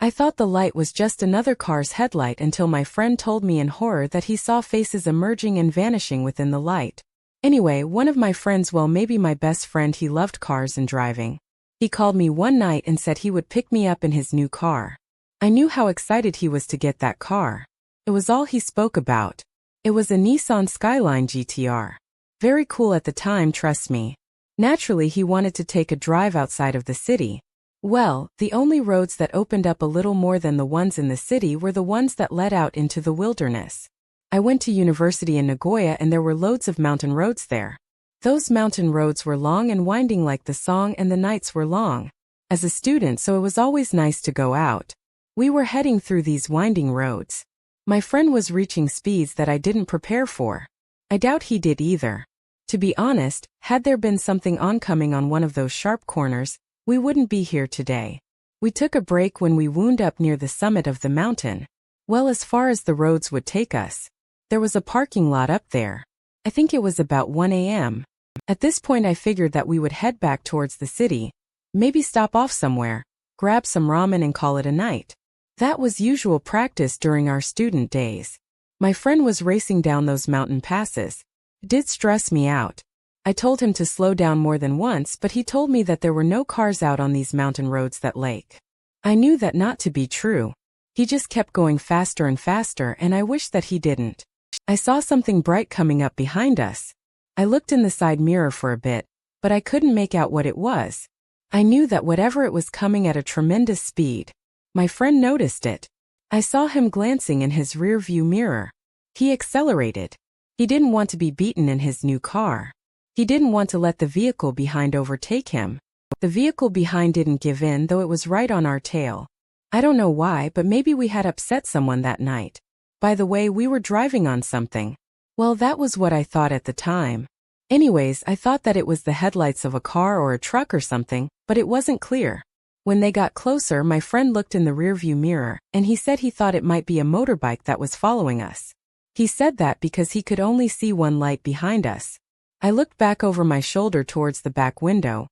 I thought the light was just another car's headlight until my friend told me in horror that he saw faces emerging and vanishing within the light. Anyway, one of my friends, well, maybe my best friend, he loved cars and driving. He called me one night and said he would pick me up in his new car. I knew how excited he was to get that car. It was all he spoke about. It was a Nissan Skyline GTR. Very cool at the time, trust me. Naturally, he wanted to take a drive outside of the city. Well, the only roads that opened up a little more than the ones in the city were the ones that led out into the wilderness. I went to university in Nagoya and there were loads of mountain roads there. Those mountain roads were long and winding like the song, and the nights were long. As a student, so it was always nice to go out. We were heading through these winding roads. My friend was reaching speeds that I didn't prepare for. I doubt he did either. To be honest, had there been something oncoming on one of those sharp corners, we wouldn't be here today. We took a break when we wound up near the summit of the mountain. Well, as far as the roads would take us. There was a parking lot up there. I think it was about 1 a.m. At this point I figured that we would head back towards the city, maybe stop off somewhere, grab some ramen and call it a night. That was usual practice during our student days. My friend was racing down those mountain passes. It did stress me out. I told him to slow down more than once, but he told me that there were no cars out on these mountain roads that lake. I knew that not to be true. He just kept going faster and faster, and I wished that he didn't. I saw something bright coming up behind us. I looked in the side mirror for a bit, but I couldn't make out what it was. I knew that whatever it was coming at a tremendous speed. My friend noticed it. I saw him glancing in his rear-view mirror. He accelerated. He didn't want to be beaten in his new car. He didn't want to let the vehicle behind overtake him. The vehicle behind didn't give in, though it was right on our tail. I don't know why, but maybe we had upset someone that night. By the way, we were driving on something. Well, that was what I thought at the time. Anyways, I thought that it was the headlights of a car or a truck or something, but it wasn't clear. When they got closer, my friend looked in the rearview mirror, and he said he thought it might be a motorbike that was following us. He said that because he could only see one light behind us. I looked back over my shoulder towards the back window,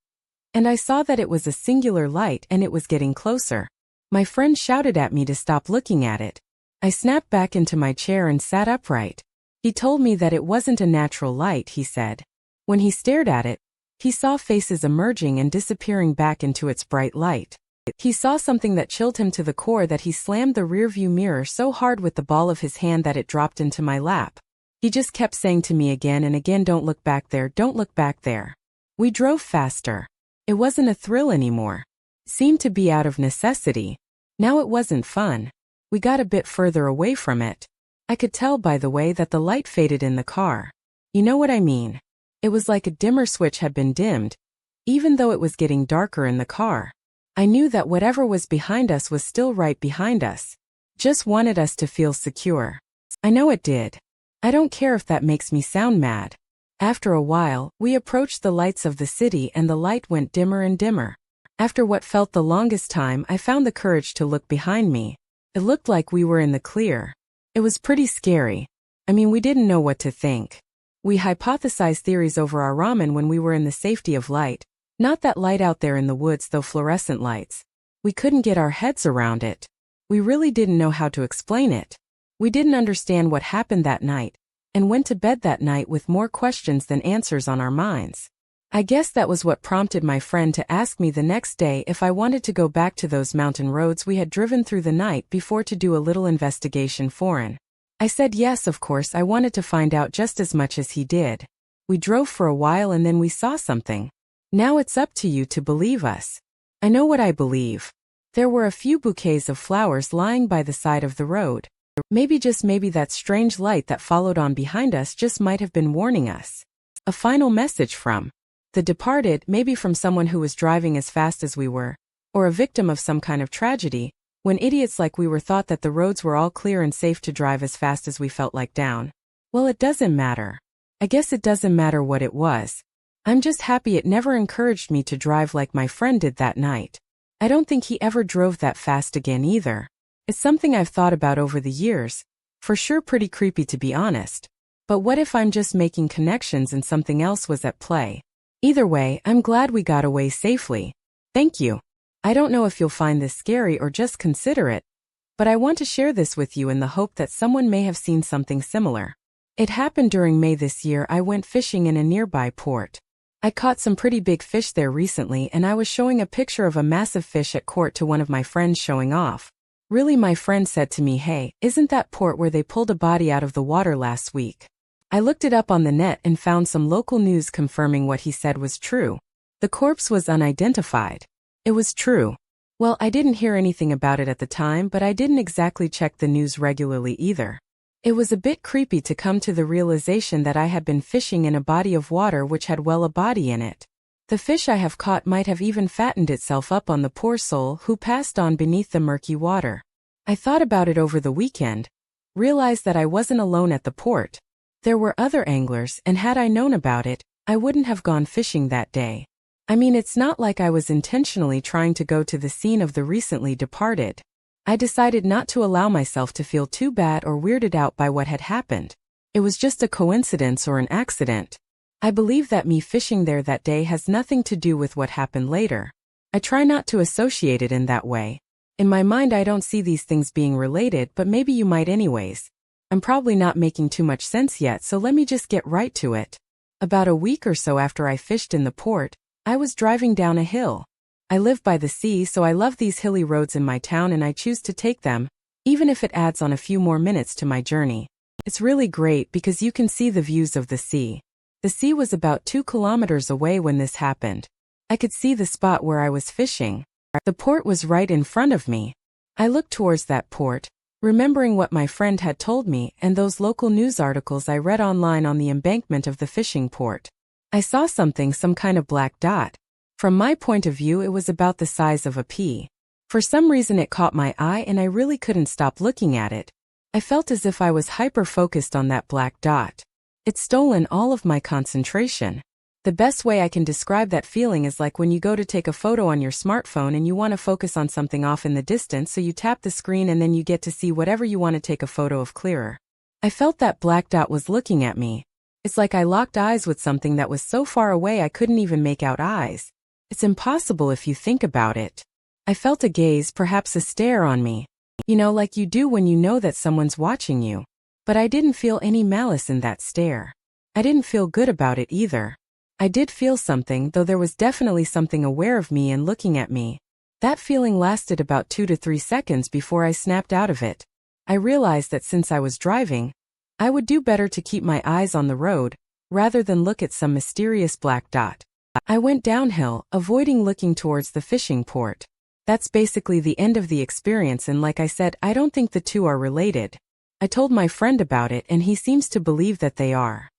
and I saw that it was a singular light and it was getting closer. My friend shouted at me to stop looking at it. I snapped back into my chair and sat upright. He told me that it wasn't a natural light, he said. When he stared at it, he saw faces emerging and disappearing back into its bright light. He saw something that chilled him to the core, that he slammed the rearview mirror so hard with the ball of his hand that it dropped into my lap. He just kept saying to me again and again, "Don't look back there, don't look back there." We drove faster. It wasn't a thrill anymore. It seemed to be out of necessity. Now it wasn't fun. We got a bit further away from it. I could tell, by the way, that the light faded in the car. You know what I mean? It was like a dimmer switch had been dimmed, even though it was getting darker in the car. I knew that whatever was behind us was still right behind us. Just wanted us to feel secure. I know it did. I don't care if that makes me sound mad. After a while, we approached the lights of the city and the light went dimmer and dimmer. After what felt the longest time, I found the courage to look behind me. It looked like we were in the clear. It was pretty scary. I mean, we didn't know what to think. We hypothesized theories over our ramen when we were in the safety of light. Not that light out there in the woods, though, fluorescent lights. We couldn't get our heads around it. We really didn't know how to explain it. We didn't understand what happened that night, and went to bed that night with more questions than answers on our minds. I guess that was what prompted my friend to ask me the next day if I wanted to go back to those mountain roads we had driven through the night before to do a little investigation foreign. I said yes, of course. I wanted to find out just as much as he did. We drove for a while and then we saw something. Now it's up to you to believe us. I know what I believe. There were a few bouquets of flowers lying by the side of the road. Maybe, just maybe, that strange light that followed on behind us just might have been warning us. A final message from the departed, maybe from someone who was driving as fast as we were, or a victim of some kind of tragedy, when idiots like we were thought that the roads were all clear and safe to drive as fast as we felt like down. Well, it doesn't matter. I guess it doesn't matter what it was. I'm just happy it never encouraged me to drive like my friend did that night. I don't think he ever drove that fast again either. It's something I've thought about over the years. For sure, pretty creepy, to be honest. But what if I'm just making connections and something else was at play? Either way, I'm glad we got away safely. Thank you. I don't know if you'll find this scary or just consider it, but I want to share this with you in the hope that someone may have seen something similar. It happened during May this year. I went fishing in a nearby port. I caught some pretty big fish there recently, and I was showing a picture of a massive fish at court to one of my friends showing off. Really, my friend said to me, "Hey, isn't that port where they pulled a body out of the water last week?" I looked it up on the net and found some local news confirming what he said was true. The corpse was unidentified. It was true. Well, I didn't hear anything about it at the time, but I didn't exactly check the news regularly either. It was a bit creepy to come to the realization that I had been fishing in a body of water which had a body in it. The fish I have caught might have even fattened itself up on the poor soul who passed on beneath the murky water. I thought about it over the weekend, realized that I wasn't alone at the port. There were other anglers, and had I known about it, I wouldn't have gone fishing that day. I mean, it's not like I was intentionally trying to go to the scene of the recently departed. I decided not to allow myself to feel too bad or weirded out by what had happened. It was just a coincidence or an accident. I believe that me fishing there that day has nothing to do with what happened later. I try not to associate it in that way. In my mind, I don't see these things being related, but maybe you might anyways. I'm probably not making too much sense yet, so let me just get right to it. About a week or so after I fished in the port, I was driving down a hill. I live by the sea, so I love these hilly roads in my town, and I choose to take them, even if it adds on a few more minutes to my journey. It's really great because you can see the views of the sea. The sea was about 2 kilometers away when this happened. I could see the spot where I was fishing. The port was right in front of me. I looked towards that port, remembering what my friend had told me and those local news articles I read online on the embankment of the fishing port. I saw something, some kind of black dot. From my point of view, it was about the size of a pea. For some reason it caught my eye and I really couldn't stop looking at it. I felt as if I was hyper-focused on that black dot. It's stolen all of my concentration. The best way I can describe that feeling is like when you go to take a photo on your smartphone and you want to focus on something off in the distance, so you tap the screen and then you get to see whatever you want to take a photo of clearer. I felt that black dot was looking at me. It's like I locked eyes with something that was so far away I couldn't even make out eyes. It's impossible if you think about it. I felt a gaze, perhaps a stare on me. You know, like you do when you know that someone's watching you. But I didn't feel any malice in that stare. I didn't feel good about it either. I did feel something, though there was definitely something aware of me and looking at me. That feeling lasted about 2 to 3 seconds before I snapped out of it. I realized that since I was driving, I would do better to keep my eyes on the road, rather than look at some mysterious black dot. I went downhill, avoiding looking towards the fishing port. That's basically the end of the experience, and like I said, I don't think the two are related. I told my friend about it and he seems to believe that they are.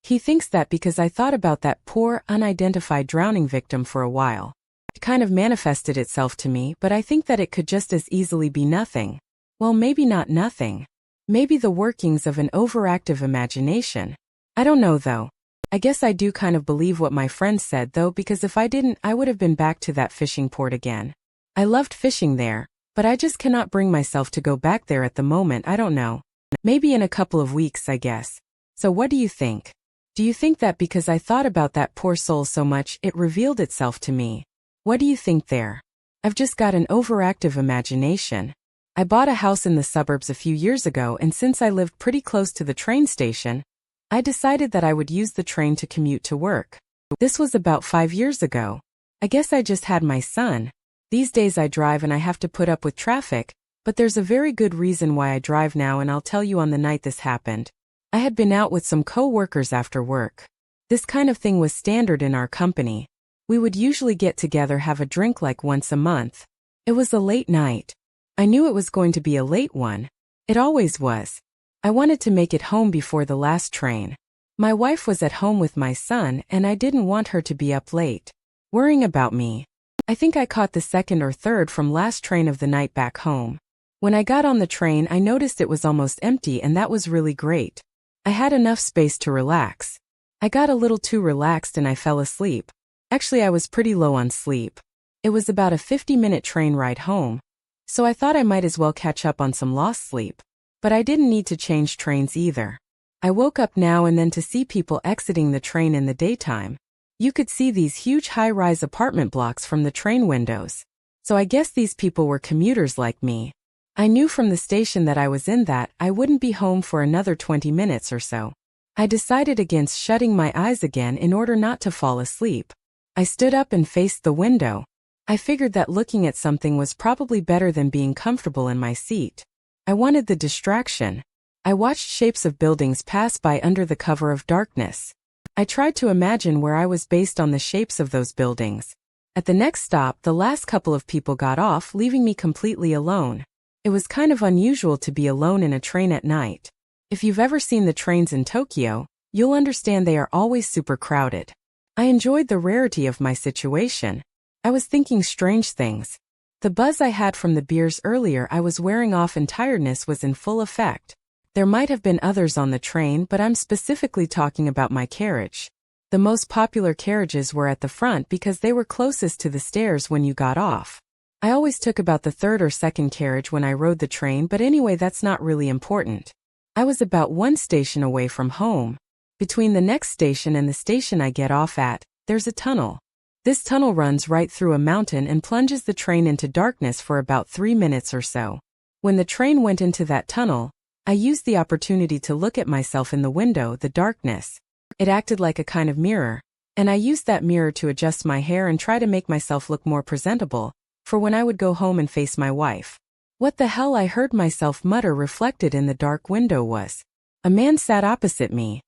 He thinks that because I thought about that poor, unidentified drowning victim for a while. It kind of manifested itself to me, but I think that it could just as easily be nothing. Well, maybe not nothing. Maybe the workings of an overactive imagination. I don't know though. I guess I do kind of believe what my friend said though, because if I didn't, I would have been back to that fishing port again. I loved fishing there, but I just cannot bring myself to go back there at the moment. I don't know. Maybe in a couple of weeks, I guess. So what do you think? Do you think that because I thought about that poor soul so much, it revealed itself to me? What do you think there? I've just got an overactive imagination. I bought a house in the suburbs a few years ago, and since I lived pretty close to the train station, I decided that I would use the train to commute to work. This was about 5 years ago. I guess I just had my son. These days I drive and I have to put up with traffic, but there's a very good reason why I drive now, and I'll tell you on the night this happened. I had been out with some co-workers after work. This kind of thing was standard in our company. We would usually get together, have a drink like once a month. It was a late night. I knew it was going to be a late one. It always was. I wanted to make it home before the last train. My wife was at home with my son, and I didn't want her to be up late, worrying about me. I think I caught the second or third from last train of the night back home. When I got on the train, I noticed it was almost empty, and that was really great. I had enough space to relax. I got a little too relaxed and I fell asleep. Actually, I was pretty low on sleep. It was about a 50-minute train ride home, so I thought I might as well catch up on some lost sleep. But I didn't need to change trains either. I woke up now and then to see people exiting the train in the daytime. You could see these huge high-rise apartment blocks from the train windows. So I guess these people were commuters like me. I knew from the station that I was in that I wouldn't be home for another 20 minutes or so. I decided against shutting my eyes again in order not to fall asleep. I stood up and faced the window. I figured that looking at something was probably better than being comfortable in my seat. I wanted the distraction. I watched shapes of buildings pass by under the cover of darkness. I tried to imagine where I was based on the shapes of those buildings. At the next stop, the last couple of people got off, leaving me completely alone. It was kind of unusual to be alone in a train at night. If you've ever seen the trains in Tokyo, you'll understand they are always super crowded. I enjoyed the rarity of my situation. I was thinking strange things. The buzz I had from the beers earlier I was wearing off and tiredness was in full effect. There might have been others on the train, but I'm specifically talking about my carriage. The most popular carriages were at the front because they were closest to the stairs when you got off. I always took about the third or second carriage when I rode the train, but anyway, that's not really important. I was about one station away from home. Between the next station and the station I get off at, there's a tunnel. This tunnel runs right through a mountain and plunges the train into darkness for about 3 minutes or so. When the train went into that tunnel, I used the opportunity to look at myself in the window, the darkness. It acted like a kind of mirror, and I used that mirror to adjust my hair and try to make myself look more presentable, for when I would go home and face my wife. What the hell, I heard myself mutter reflected in the dark window was. A man sat opposite me.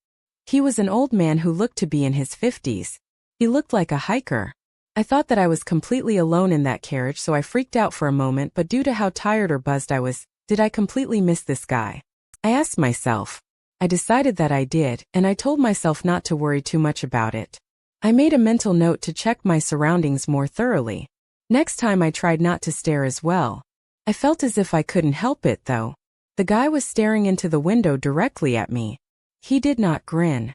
He was an old man who looked to be in his 50s. He looked like a hiker. I thought that I was completely alone in that carriage, so I freaked out for a moment, but due to how tired or buzzed I was, did I completely miss this guy? I asked myself. I decided that I did, and I told myself not to worry too much about it. I made a mental note to check my surroundings more thoroughly. Next time I tried not to stare as well. I felt as if I couldn't help it though. The guy was staring into the window directly at me. He did not grin.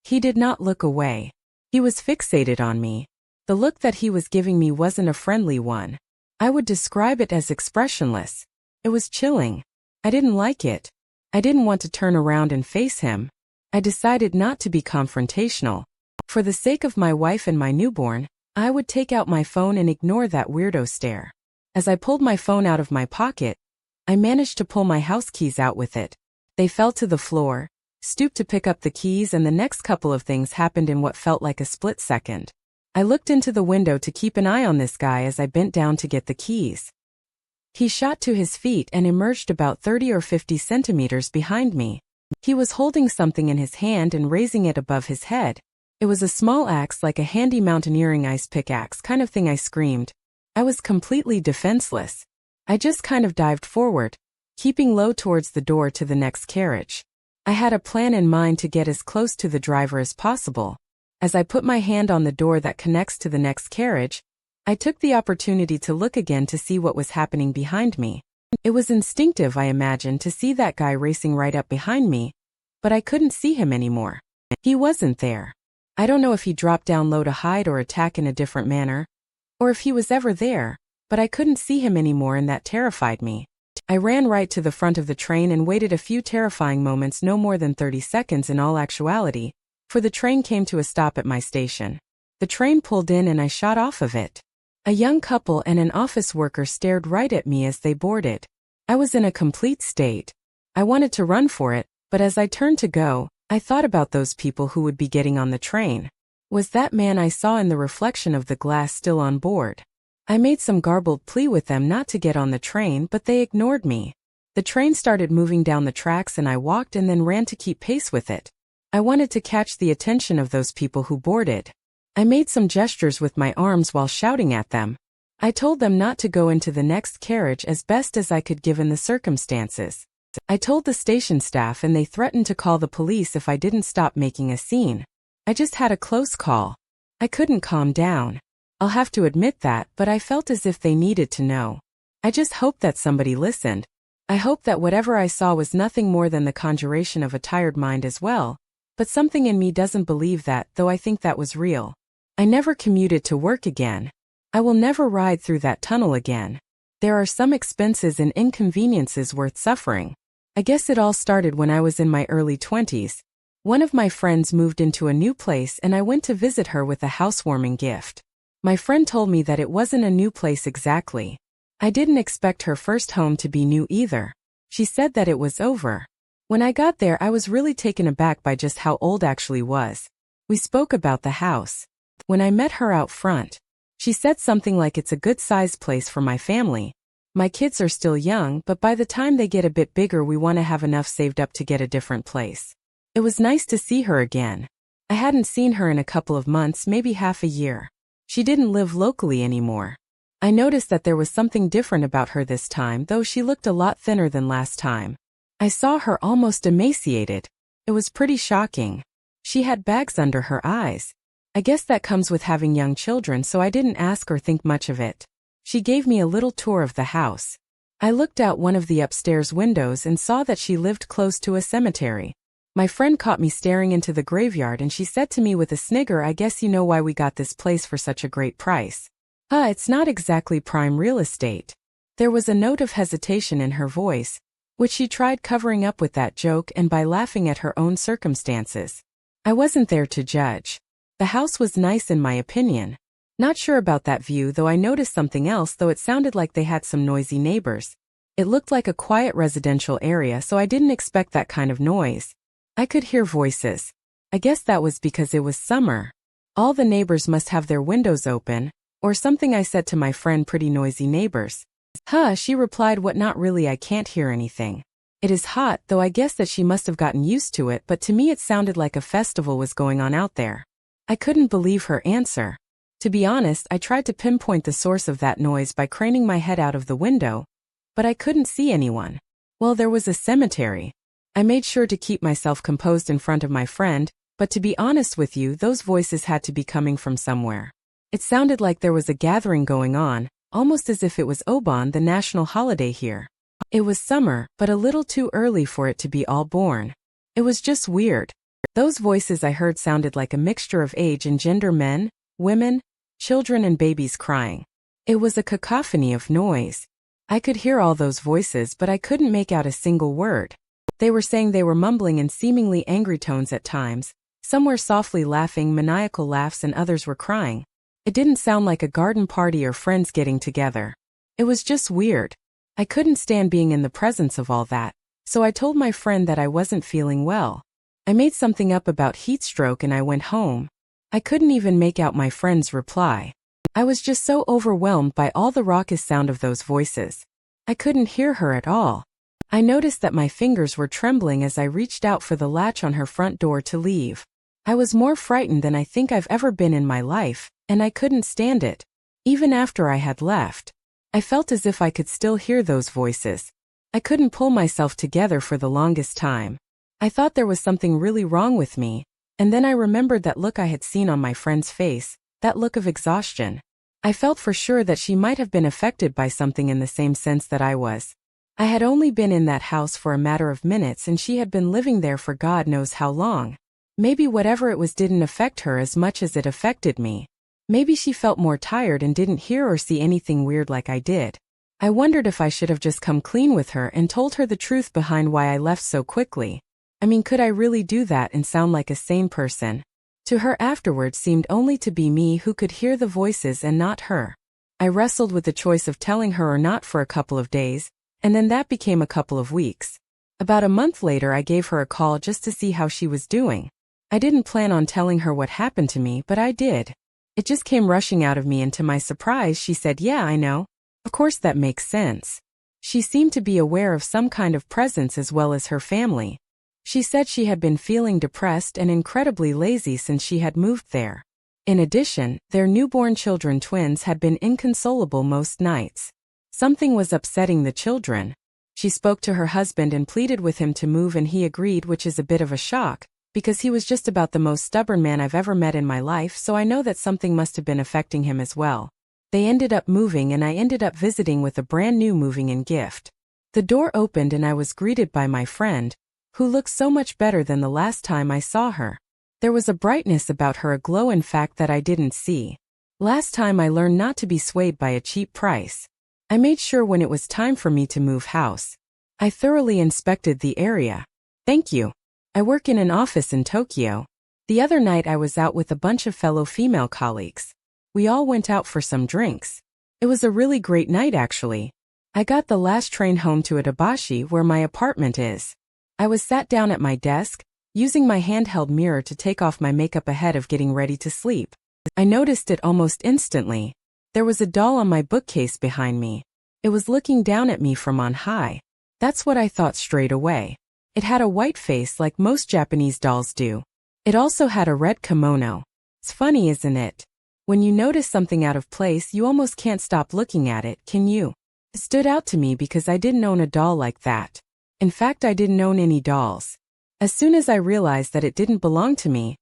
He did not look away. He was fixated on me. The look that he was giving me wasn't a friendly one. I would describe it as expressionless. It was chilling. I didn't like it. I didn't want to turn around and face him. I decided not to be confrontational. For the sake of my wife and my newborn, I would take out my phone and ignore that weirdo stare. As I pulled my phone out of my pocket, I managed to pull my house keys out with it. They fell to the floor, stooped to pick up the keys, and the next couple of things happened in what felt like a split second. I looked into the window to keep an eye on this guy as I bent down to get the keys. He shot to his feet and emerged about 30 or 50 centimeters behind me. He was holding something in his hand and raising it above his head. It was a small axe, like a handy mountaineering ice pickaxe kind of thing. I screamed. I was completely defenseless. I just kind of dived forward, keeping low towards the door to the next carriage. I had a plan in mind to get as close to the driver as possible. As I put my hand on the door that connects to the next carriage, I took the opportunity to look again to see what was happening behind me. It was instinctive, I imagined, to see that guy racing right up behind me, but I couldn't see him anymore. He wasn't there. I don't know if he dropped down low to hide or attack in a different manner, or if he was ever there, but I couldn't see him anymore, and that terrified me. I ran right to the front of the train and waited a few terrifying moments, no more than 30 seconds in all actuality, for the train came to a stop at my station. The train pulled in and I shot off of it. A young couple and an office worker stared right at me as they boarded. I was in a complete state. I wanted to run for it, but as I turned to go, I thought about those people who would be getting on the train. Was that man I saw in the reflection of the glass still on board? I made some garbled plea with them not to get on the train, but they ignored me. The train started moving down the tracks and I walked and then ran to keep pace with it. I wanted to catch the attention of those people who boarded. I made some gestures with my arms while shouting at them. I told them not to go into the next carriage as best as I could given the circumstances. I told the station staff and they threatened to call the police if I didn't stop making a scene. I just had a close call. I couldn't calm down. I'll have to admit that, but I felt as if they needed to know. I just hoped that somebody listened. I hoped that whatever I saw was nothing more than the conjuration of a tired mind as well, but something in me doesn't believe that, though I think that was real. I never commuted to work again. I will never ride through that tunnel again. There are some expenses and inconveniences worth suffering. I guess it all started when I was in my early 20s. One of my friends moved into a new place and I went to visit her with a housewarming gift. My friend told me that it wasn't a new place exactly. I didn't expect her first home to be new either. She said that it was over. When I got there, I was really taken aback by just how old it actually was. We spoke about the house. When I met her out front, she said something like it's a good-sized place for my family. My kids are still young, but by the time they get a bit bigger we want to have enough saved up to get a different place. It was nice to see her again. I hadn't seen her in a couple of months, maybe half a year. She didn't live locally anymore. I noticed that there was something different about her this time, though she looked a lot thinner than last time. I saw her almost emaciated. It was pretty shocking. She had bags under her eyes. I guess that comes with having young children, so I didn't ask or think much of it. She gave me a little tour of the house. I looked out one of the upstairs windows and saw that she lived close to a cemetery. My friend caught me staring into the graveyard and she said to me with a snigger, "I guess you know why we got this place for such a great price." It's not exactly prime real estate. There was a note of hesitation in her voice, which she tried covering up with that joke and by laughing at her own circumstances. I wasn't there to judge. The house was nice in my opinion. Not sure about that view, though I noticed something else, though it sounded like they had some noisy neighbors. It looked like a quiet residential area, so I didn't expect that kind of noise. I could hear voices. I guess that was because it was summer. All the neighbors must have their windows open, or something. I said to my friend, "Pretty noisy neighbors." She replied, "What, not really, I can't hear anything. It is hot," though I guess that she must have gotten used to it, but to me it sounded like a festival was going on out there. I couldn't believe her answer. To be honest, I tried to pinpoint the source of that noise by craning my head out of the window, but I couldn't see anyone. Well, there was a cemetery. I made sure to keep myself composed in front of my friend, but to be honest with you, those voices had to be coming from somewhere. It sounded like there was a gathering going on, almost as if it was Obon, the national holiday here. It was summer, but a little too early for it to be all born. It was just weird. Those voices I heard sounded like a mixture of age and gender: men, women, children and babies crying. It was a cacophony of noise. I could hear all those voices, but I couldn't make out a single word. They were saying, they were mumbling in seemingly angry tones at times. Some were softly laughing, maniacal laughs, and others were crying. It didn't sound like a garden party or friends getting together. It was just weird. I couldn't stand being in the presence of all that, so I told my friend that I wasn't feeling well. I made something up about heat stroke and I went home. I couldn't even make out my friend's reply. I was just so overwhelmed by all the raucous sound of those voices. I couldn't hear her at all. I noticed that my fingers were trembling as I reached out for the latch on her front door to leave. I was more frightened than I think I've ever been in my life, and I couldn't stand it. Even after I had left, I felt as if I could still hear those voices. I couldn't pull myself together for the longest time. I thought there was something really wrong with me. And then I remembered that look I had seen on my friend's face, that look of exhaustion. I felt for sure that she might have been affected by something in the same sense that I was. I had only been in that house for a matter of minutes and she had been living there for God knows how long. Maybe whatever it was didn't affect her as much as it affected me. Maybe she felt more tired and didn't hear or see anything weird like I did. I wondered if I should have just come clean with her and told her the truth behind why I left so quickly. I mean, could I really do that and sound like a sane person? To her afterwards seemed only to be me who could hear the voices and not her. I wrestled with the choice of telling her or not for a couple of days, and then that became a couple of weeks. About a month later I gave her a call just to see how she was doing. I didn't plan on telling her what happened to me, but I did. It just came rushing out of me, and to my surprise she said, "Yeah, I know. Of course that makes sense." She seemed to be aware of some kind of presence as well as her family. She said she had been feeling depressed and incredibly lazy since she had moved there. In addition, their newborn children, twins, had been inconsolable most nights. Something was upsetting the children. She spoke to her husband and pleaded with him to move, and he agreed, which is a bit of a shock, because he was just about the most stubborn man I've ever met in my life, so I know that something must have been affecting him as well. They ended up moving and I ended up visiting with a brand new moving-in gift. The door opened and I was greeted by my friend, who looked so much better than the last time I saw her. There was a brightness about her, a glow in fact that I didn't see. Last time I learned not to be swayed by a cheap price. I made sure when it was time for me to move house. I thoroughly inspected the area. Thank you. I work in an office in Tokyo. The other night I was out with a bunch of fellow female colleagues. We all went out for some drinks. It was a really great night actually. I got the last train home to Itabashi where my apartment is. I was sat down at my desk, using my handheld mirror to take off my makeup ahead of getting ready to sleep. I noticed it almost instantly. There was a doll on my bookcase behind me. It was looking down at me from on high. That's what I thought straight away. It had a white face like most Japanese dolls do. It also had a red kimono. It's funny, isn't it? When you notice something out of place, you almost can't stop looking at it, can you? It stood out to me because I didn't own a doll like that. In fact, I didn't own any dolls. As soon as I realized that it didn't belong to me,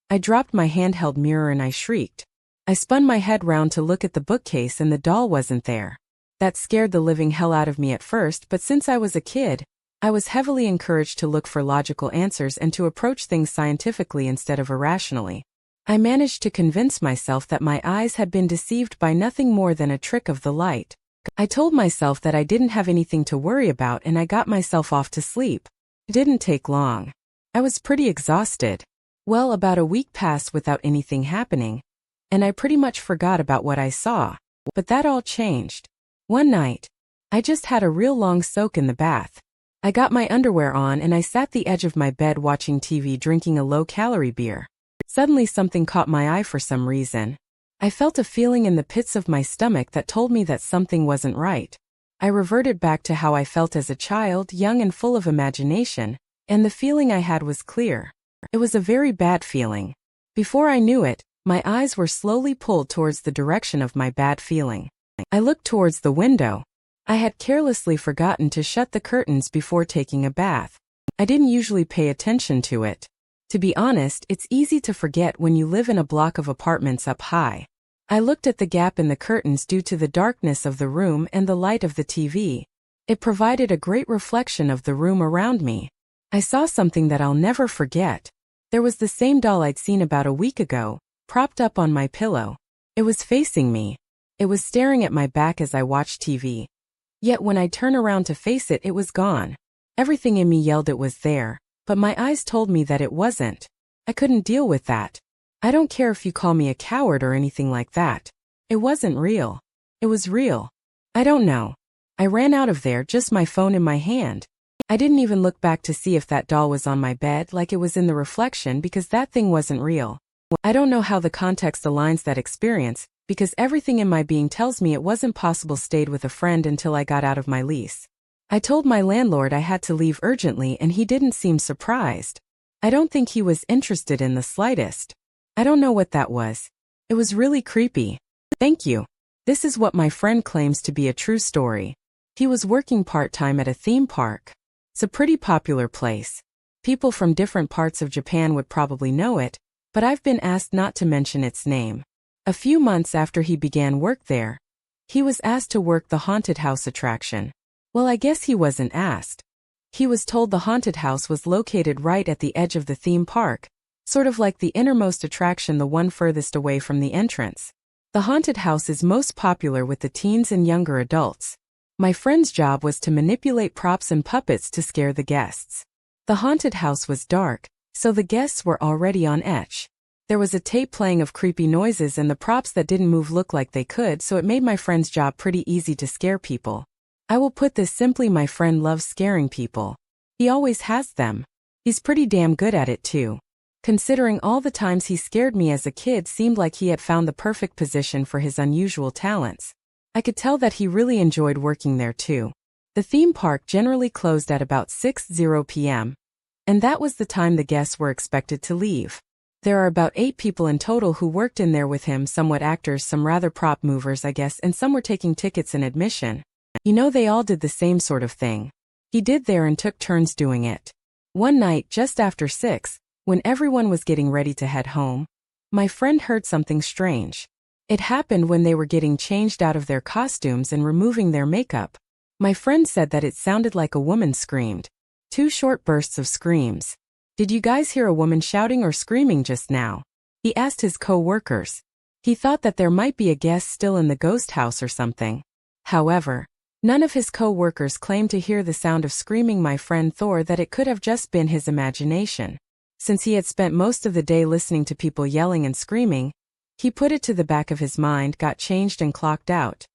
I dropped my handheld mirror and I shrieked. I spun my head round to look at the bookcase and the doll wasn't there. That scared the living hell out of me at first, but since I was a kid, I was heavily encouraged to look for logical answers and to approach things scientifically instead of irrationally. I managed to convince myself that my eyes had been deceived by nothing more than a trick of the light. I told myself that I didn't have anything to worry about and I got myself off to sleep. It didn't take long. I was pretty exhausted. Well, about a week passed without anything happening, and I pretty much forgot about what I saw. But that all changed. One night, I just had a real long soak in the bath. I got my underwear on and I sat the edge of my bed watching TV drinking a low-calorie beer. Suddenly something caught my eye for some reason. I felt a feeling in the pits of my stomach that told me that something wasn't right. I reverted back to how I felt as a child, young and full of imagination, and the feeling I had was clear. It was a very bad feeling. Before I knew it, my eyes were slowly pulled towards the direction of my bad feeling. I looked towards the window. I had carelessly forgotten to shut the curtains before taking a bath. I didn't usually pay attention to it. To be honest, it's easy to forget when you live in a block of apartments up high. I looked at the gap in the curtains due to the darkness of the room and the light of the TV. It provided a great reflection of the room around me. I saw something that I'll never forget. There was the same doll I'd seen about a week ago, propped up on my pillow. It was facing me. It was staring at my back as I watched TV. Yet when I turned around to face it, it was gone. Everything in me yelled it was there, but my eyes told me that it wasn't. I couldn't deal with that. I don't care if you call me a coward or anything like that. It wasn't real. It was real. I don't know. I ran out of there, just my phone in my hand. I didn't even look back to see if that doll was on my bed like it was in the reflection because that thing wasn't real. I don't know how the context aligns that experience, because everything in my being tells me it wasn't possible stayed with a friend until I got out of my lease. I told my landlord I had to leave urgently and he didn't seem surprised. I don't think he was interested in the slightest. I don't know what that was. It was really creepy. Thank you. This is what my friend claims to be a true story. He was working part-time at a theme park. It's a pretty popular place. People from different parts of Japan would probably know it, but I've been asked not to mention its name. A few months after he began work there, he was asked to work the haunted house attraction. Well, I guess he wasn't asked. He was told the haunted house was located right at the edge of the theme park, sort of like the innermost attraction, the one furthest away from the entrance. The haunted house is most popular with the teens and younger adults. My friend's job was to manipulate props and puppets to scare the guests. The haunted house was dark, so the guests were already on edge. There was a tape playing of creepy noises and the props that didn't move looked like they could, so it made my friend's job pretty easy to scare people. I will put this simply, my friend loves scaring people. He always has them. He's pretty damn good at it too. Considering all the times he scared me as a kid, seemed like he had found the perfect position for his unusual talents. I could tell that he really enjoyed working there too. The theme park generally closed at about 6:00 p.m., and that was the time the guests were expected to leave. There are about 8 people in total who worked in there with him, somewhat actors, some rather prop movers I guess, and some were taking tickets and admission. You know, they all did the same sort of thing. He did there and took turns doing it. One night, just after 6, when everyone was getting ready to head home, my friend heard something strange. It happened when they were getting changed out of their costumes and removing their makeup. My friend said that it sounded like a woman screamed. 2 short bursts of screams. "Did you guys hear a woman shouting or screaming just now?" he asked his co-workers. He thought that there might be a guest still in the ghost house or something. However, none of his co-workers claimed to hear the sound of screaming. My friend thought that it could have just been his imagination. Since he had spent most of the day listening to people yelling and screaming, He put it to the back of his mind, got changed and clocked out.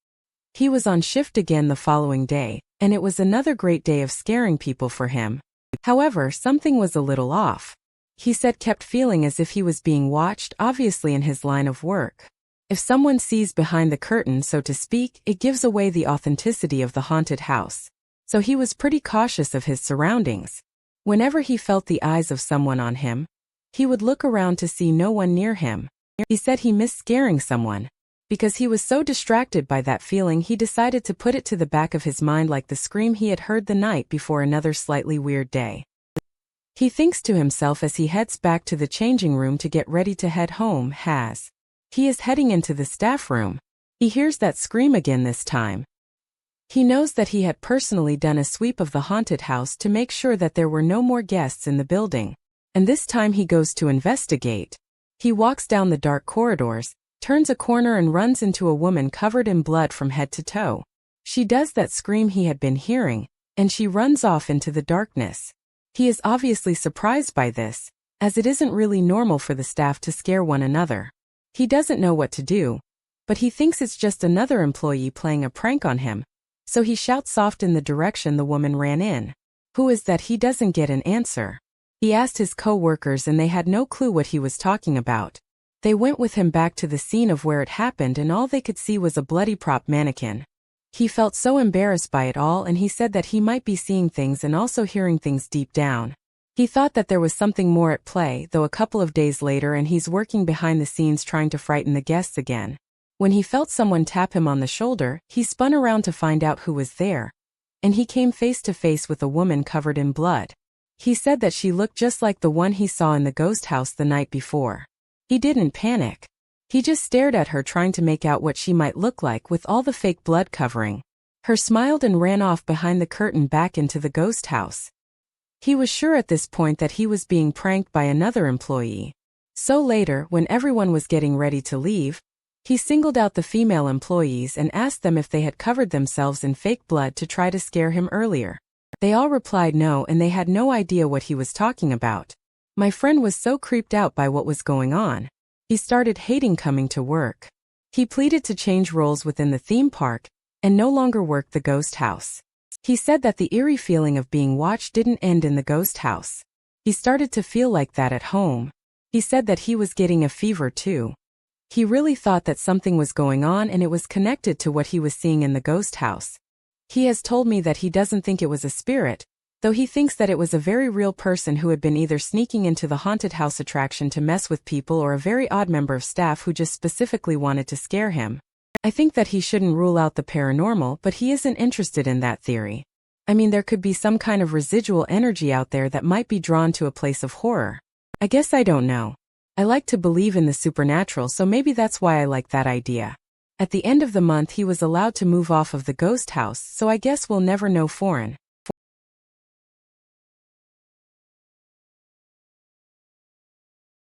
He was on shift again the following day, and it was another great day of scaring people for him. However, something was a little off. He said kept feeling as if he was being watched, obviously in his line of work. If someone sees behind the curtain, so to speak, it gives away the authenticity of the haunted house. So he was pretty cautious of his surroundings. Whenever he felt the eyes of someone on him, he would look around to see no one near him. He said he missed scaring someone. Because he was so distracted by that feeling, he decided to put it to the back of his mind like the scream he had heard the night before another slightly weird day. He thinks to himself as he heads back to the changing room to get ready to head home. He is heading into the staff room. He hears that scream again this time. He knows that he had personally done a sweep of the haunted house to make sure that there were no more guests in the building. And this time he goes to investigate. He walks down the dark corridors, turns a corner and runs into a woman covered in blood from head to toe. She does that scream he had been hearing, and she runs off into the darkness. He is obviously surprised by this, as it isn't really normal for the staff to scare one another. He doesn't know what to do, but he thinks it's just another employee playing a prank on him, so he shouts soft in the direction the woman ran in. Who is that? He doesn't get an answer. He asked his co-workers and they had no clue what he was talking about. They went with him back to the scene of where it happened and all they could see was a bloody prop mannequin. He felt so embarrassed by it all and he said that he might be seeing things and also hearing things deep down. He thought that there was something more at play, though a couple of days later and he's working behind the scenes trying to frighten the guests again. When he felt someone tap him on the shoulder, he spun around to find out who was there. And he came face to face with a woman covered in blood. He said that she looked just like the one he saw in the ghost house the night before. He didn't panic. He just stared at her trying to make out what she might look like with all the fake blood covering. Her smiled and ran off behind the curtain back into the ghost house. He was sure at this point that he was being pranked by another employee. So later, when everyone was getting ready to leave, he singled out the female employees and asked them if they had covered themselves in fake blood to try to scare him earlier. They all replied no and they had no idea what he was talking about. My friend was so creeped out by what was going on. He started hating coming to work. He pleaded to change roles within the theme park and no longer work the ghost house. He said that the eerie feeling of being watched didn't end in the ghost house. He started to feel like that at home. He said that he was getting a fever too. He really thought that something was going on and it was connected to what he was seeing in the ghost house. He has told me that he doesn't think it was a spirit, though he thinks that it was a very real person who had been either sneaking into the haunted house attraction to mess with people or a very odd member of staff who just specifically wanted to scare him. I think that he shouldn't rule out the paranormal, but he isn't interested in that theory. I mean, there could be some kind of residual energy out there that might be drawn to a place of horror. I guess I don't know. I like to believe in the supernatural, so maybe that's why I like that idea. At the end of the month he was allowed to move off of the ghost house, so I guess we'll never know. Foreign.